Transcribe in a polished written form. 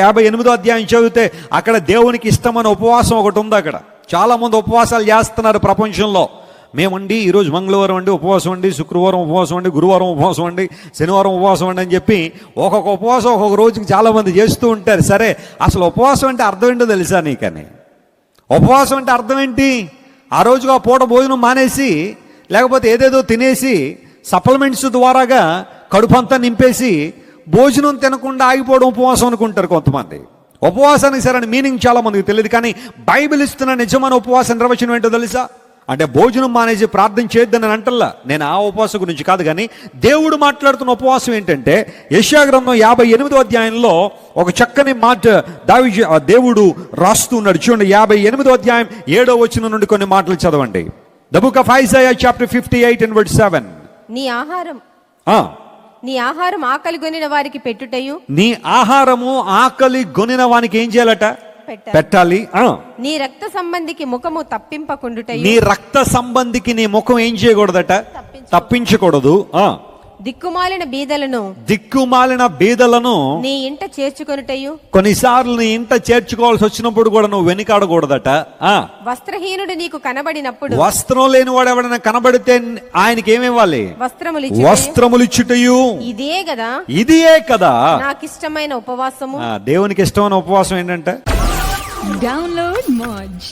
58వ అధ్యాయం చదివితే అక్కడ దేవునికి ఇష్టమైన ఉపవాసం ఒకటి ఉంది. అక్కడ చాలామంది ఉపవాసాలు చేస్తున్నారు ప్రపంచంలో. మేమండి ఈరోజు మంగళవారం అండి ఉపవాసం అండి, శుక్రవారం ఉపవాసం అండి, గురువారం ఉపవాసం అండి, శనివారం ఉపవాసం అండి అని చెప్పి ఒక్కొక్క ఉపవాసం ఒక్కొక్క రోజుకి చాలామంది చేస్తూ ఉంటారు. సరే, అసలు ఉపవాసం అంటే అర్థం ఏంటో తెలుసా నీకని? ఉపవాసం అంటే అర్థం ఏంటి? ఆ రోజుగా ఆ పూట భోజనం మానేసి, లేకపోతే ఏదేదో తినేసి సప్లిమెంట్స్ ద్వారాగా కడుపంతా నింపేసి భోజనం తినకుండా ఆగిపోవడం ఉపవాసం అనుకుంటారు కొంతమంది. ఉపవాసానికి సరైన మీనింగ్ చాలా మందికి తెలియదు. కానీ బైబిల్ ఇస్తున్న నిజమైన ఉపవాసం నిర్వచనం ఏంటో తెలుసా? అంటే భోజనం మానేసి ప్రార్థన చేయొద్దని అంటల్లా. నేను ఆ ఉపవాసం గురించి కాదు, కానీ దేవుడు మాట్లాడుతున్న ఉపవాసం ఏంటంటే యెషయా గ్రంథం 58వ అధ్యాయంలో ఒక చక్కని మాట దేవుడు రాస్తున్నాడు. చూడండి, 58వ అధ్యాయం 7వ వచనం నుండి కొన్ని మాటలు చదవండి. The book of Isaiah chapter 58 and verse 7. నీ ఆహారం ఆకలి గొనిన వారికి పెట్టుటయు. నీ ఆహారము ఆకలి గొనిన వానికి ఏం చేయాలట? పెట్టాలి. నీ రక్త సంబంధికి ముఖము తప్పింపకుండుటయు. నీ రక్త సంబంధికి నీ ముఖం ఏం చేయకూడదట? తప్పించకూడదు. దిక్కుమాలిన బీదలను నీ ఇంట చేర్చుకొనుటయు. కొన్నిసార్లు నీ ఇంట చేర్చుకోవాల్సి వచ్చినప్పుడు కూడా నువ్వు వెనుకాడకూడదట. వస్త్రహీనుడు నీకు కనబడినప్పుడు, వస్త్రం లేని వాడు ఎవడైనా కనబడితే ఆయనకి ఏమివ్వాలి? వస్త్రములు ఇచ్చుటయు. ఇదే కదా నాకు ఇష్టమైన ఉపవాసము. దేవునికి ఇష్టమైన ఉపవాసం ఏంటంటే డౌన్లోడ్ మోజ్.